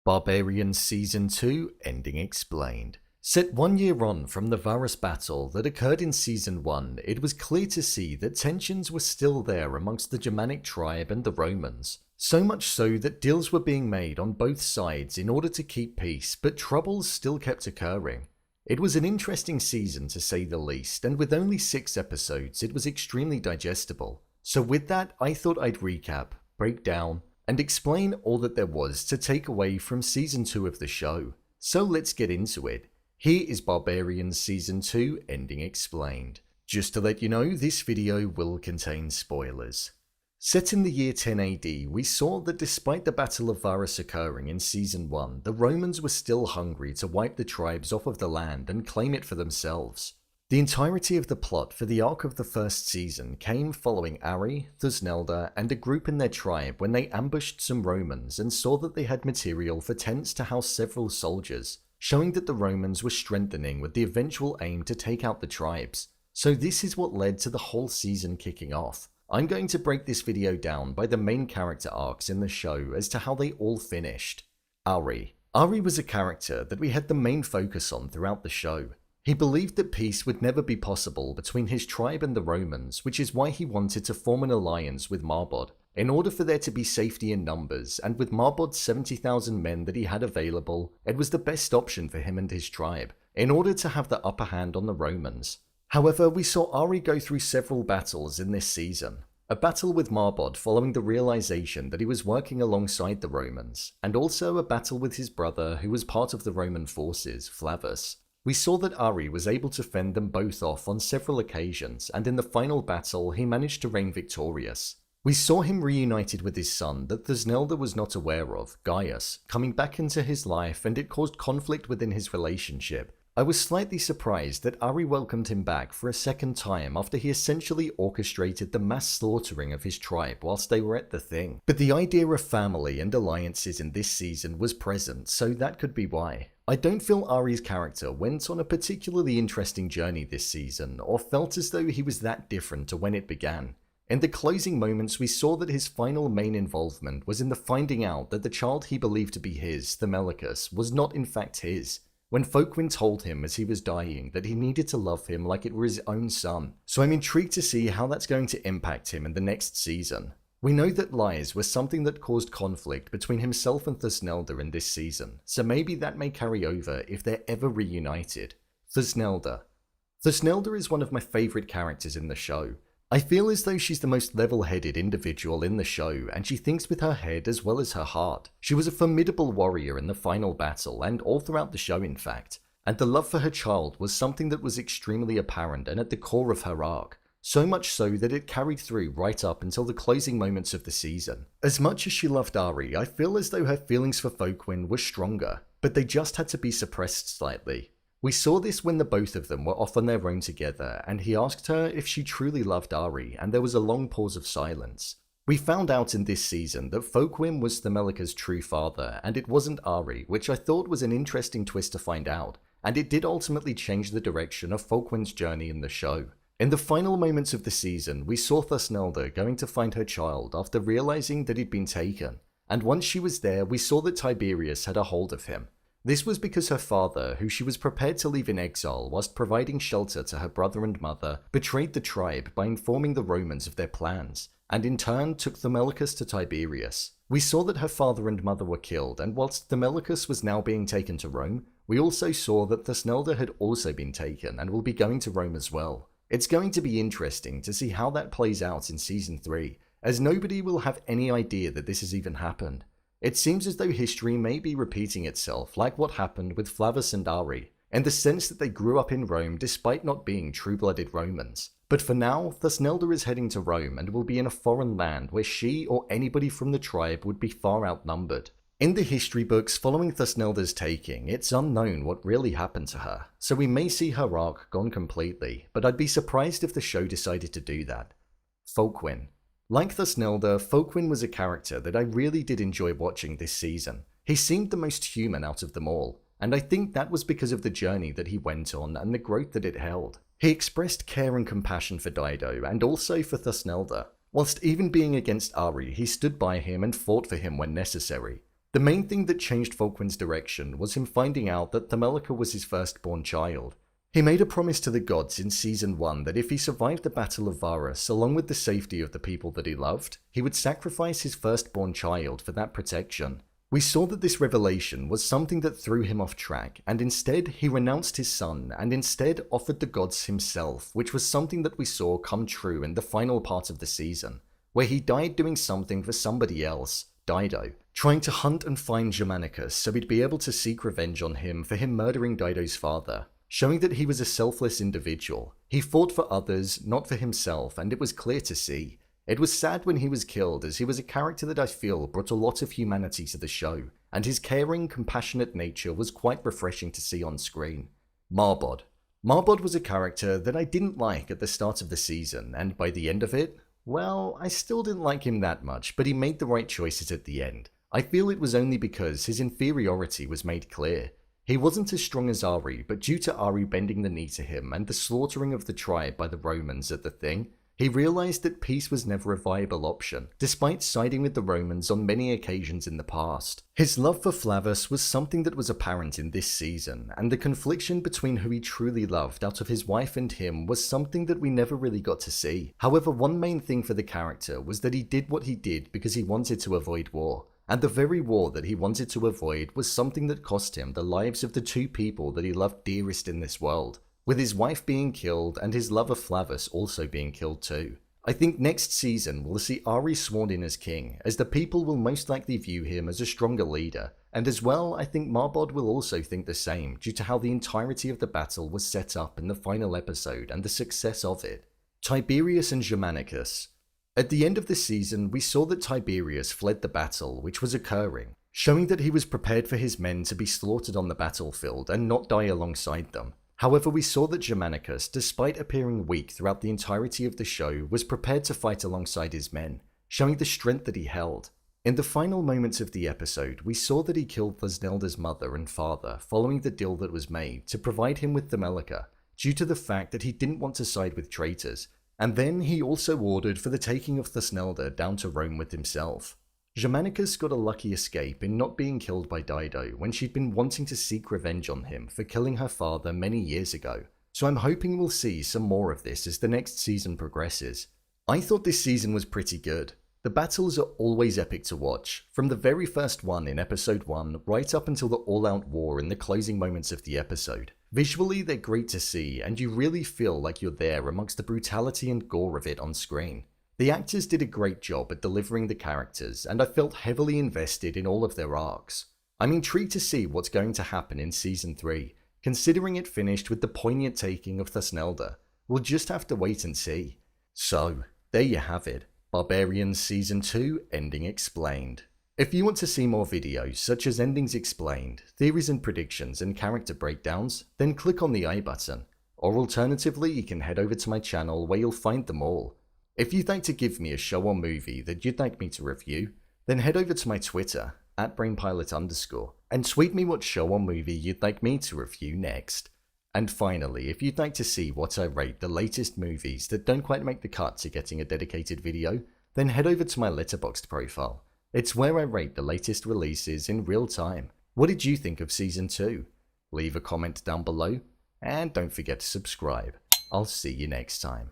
Barbarians Season 2 Ending Explained. Set 1 year on from the Varus battle that occurred in Season 1, it was clear to see that tensions were still there amongst the Germanic tribe and the Romans. So much so that deals were being made on both sides in order to keep peace, but troubles still kept occurring. It was an interesting season to say the least, and with only 6 episodes it was extremely digestible. So with that, I thought I'd recap, break down, and explain all that there was to take away from Season 2 of the show. So let's get into it. Here is Barbarians Season 2 Ending Explained. Just to let you know, this video will contain spoilers. Set in the year 10 AD, we saw that despite the Battle of Varus occurring in Season 1, the Romans were still hungry to wipe the tribes off of the land and claim it for themselves. The entirety of the plot for the arc of the first season came following Ari, Thusnelda, and a group in their tribe when they ambushed some Romans and saw that they had material for tents to house several soldiers, showing that the Romans were strengthening with the eventual aim to take out the tribes. So this is what led to the whole season kicking off. I'm going to break this video down by the main character arcs in the show as to how they all finished. Ari. Ari was a character that we had the main focus on throughout the show. He believed that peace would never be possible between his tribe and the Romans, which is why he wanted to form an alliance with Marbod, in order for there to be safety in numbers, and with Marbod's 70,000 men that he had available, it was the best option for him and his tribe, in order to have the upper hand on the Romans. However, we saw Ari go through several battles in this season. A battle with Marbod following the realization that he was working alongside the Romans, and also a battle with his brother who was part of the Roman forces, Flavus. We saw that Ari was able to fend them both off on several occasions, and in the final battle he managed to reign victorious. We saw him reunited with his son that Thusnelda was not aware of, Gaius, coming back into his life, and it caused conflict within his relationship. I was slightly surprised that Ari welcomed him back for a second time after he essentially orchestrated the mass slaughtering of his tribe whilst they were at the thing. But the idea of family and alliances in this season was present, so that could be why. I don't feel Ari's character went on a particularly interesting journey this season, or felt as though he was that different to when it began. In the closing moments, we saw that his final main involvement was in the finding out that the child he believed to be his, Thermelicus, was not in fact his, when Folkwin told him as he was dying that he needed to love him like it were his own son. So I'm intrigued to see how that's going to impact him in the next season. We know that lies were something that caused conflict between himself and Thusnelda in this season, so maybe that may carry over if they're ever reunited. Thusnelda. Thusnelda is one of my favourite characters in the show. I feel as though she's the most level-headed individual in the show, and she thinks with her head as well as her heart. She was a formidable warrior in the final battle, and all throughout the show in fact, and the love for her child was something that was extremely apparent and at the core of her arc. So much so that it carried through right up until the closing moments of the season. As much as she loved Ari, I feel as though her feelings for Folkwin were stronger, but they just had to be suppressed slightly. We saw this when the both of them were off on their own together, and he asked her if she truly loved Ari, and there was a long pause of silence. We found out in this season that Folkwin was Thermelica's true father, and it wasn't Ari, which I thought was an interesting twist to find out, and it did ultimately change the direction of Folkwin's journey in the show. In the final moments of the season, we saw Thusnelda going to find her child after realizing that he'd been taken, and once she was there, we saw that Tiberius had a hold of him. This was because her father, who she was prepared to leave in exile whilst providing shelter to her brother and mother, betrayed the tribe by informing the Romans of their plans, and in turn took Thermelicus to Tiberius. We saw that her father and mother were killed, and whilst Thermelicus was now being taken to Rome, we also saw that Thusnelda had also been taken and will be going to Rome as well. It's going to be interesting to see how that plays out in Season 3, as nobody will have any idea that this has even happened. It seems as though history may be repeating itself like what happened with Flavus and Ari, in the sense that they grew up in Rome despite not being true-blooded Romans. But for now, Thusnelda is heading to Rome and will be in a foreign land where she or anybody from the tribe would be far outnumbered. In the history books following Thusnelda's taking, it's unknown what really happened to her, so we may see her arc gone completely, but I'd be surprised if the show decided to do that. Folkwin. Like Thusnelda, Folkwin was a character that I really did enjoy watching this season. He seemed the most human out of them all, and I think that was because of the journey that he went on and the growth that it held. He expressed care and compassion for Dido, and also for Thusnelda. Whilst even being against Ari, he stood by him and fought for him when necessary. The main thing that changed Volquin's direction was him finding out that Themelica was his firstborn child. He made a promise to the gods in Season 1 that if he survived the Battle of Varus along with the safety of the people that he loved, he would sacrifice his firstborn child for that protection. We saw that this revelation was something that threw him off track, and instead he renounced his son and instead offered the gods himself, which was something that we saw come true in the final part of the season, where he died doing something for somebody else, Dido, trying to hunt and find Germanicus so he'd be able to seek revenge on him for him murdering Dido's father, showing that he was a selfless individual. He fought for others, not for himself, and it was clear to see. It was sad when he was killed, as he was a character that I feel brought a lot of humanity to the show, and his caring, compassionate nature was quite refreshing to see on screen. Marbod. Marbod was a character that I didn't like at the start of the season, and by the end of it, well, I still didn't like him that much, but he made the right choices at the end. I feel it was only because his inferiority was made clear. He wasn't as strong as Ari, but due to Ari bending the knee to him and the slaughtering of the tribe by the Romans at the Thing, he realized that peace was never a viable option, despite siding with the Romans on many occasions in the past. His love for Flavus was something that was apparent in this season, and the confliction between who he truly loved out of his wife and him was something that we never really got to see. However, one main thing for the character was that he did what he did because he wanted to avoid war. And the very war that he wanted to avoid was something that cost him the lives of the two people that he loved dearest in this world, with his wife being killed and his love of Flavus also being killed too. I think next season we'll see Ari sworn in as king, as the people will most likely view him as a stronger leader, and as well I think Marbod will also think the same due to how the entirety of the battle was set up in the final episode and the success of it. Tiberius and Germanicus. At the end of the season, we saw that Tiberius fled the battle which was occurring, showing that he was prepared for his men to be slaughtered on the battlefield and not die alongside them. However, we saw that Germanicus, despite appearing weak throughout the entirety of the show, was prepared to fight alongside his men, showing the strength that he held. In the final moments of the episode, we saw that he killed Thasnelda's mother and father following the deal that was made to provide him with Themelica, due to the fact that he didn't want to side with traitors. And then he also ordered for the taking of Thasnelda down to Rome with himself. Germanicus got a lucky escape in not being killed by Dido when she'd been wanting to seek revenge on him for killing her father many years ago, so I'm hoping we'll see some more of this as the next season progresses. I thought this season was pretty good. The battles are always epic to watch, from the very first one in episode 1 right up until the all-out war in the closing moments of the episode. Visually, they're great to see, and you really feel like you're there amongst the brutality and gore of it on screen. The actors did a great job at delivering the characters, and I felt heavily invested in all of their arcs. I'm intrigued to see what's going to happen in Season 3, considering it finished with the poignant taking of Thasnelda. We'll just have to wait and see. So, there you have it. Barbarians Season 2 Ending Explained. If you want to see more videos such as Endings Explained, theories and predictions and character breakdowns, then click on the I button. Or alternatively, you can head over to my channel where you'll find them all. If you'd like to give me a show or movie that you'd like me to review, then head over to my Twitter, @brainpilot_, and tweet me what show or movie you'd like me to review next. And finally, if you'd like to see what I rate the latest movies that don't quite make the cut to getting a dedicated video, then head over to my Letterboxd profile. It's where I rate the latest releases in real time. What did you think of Season 2? Leave a comment down below, and don't forget to subscribe. I'll see you next time.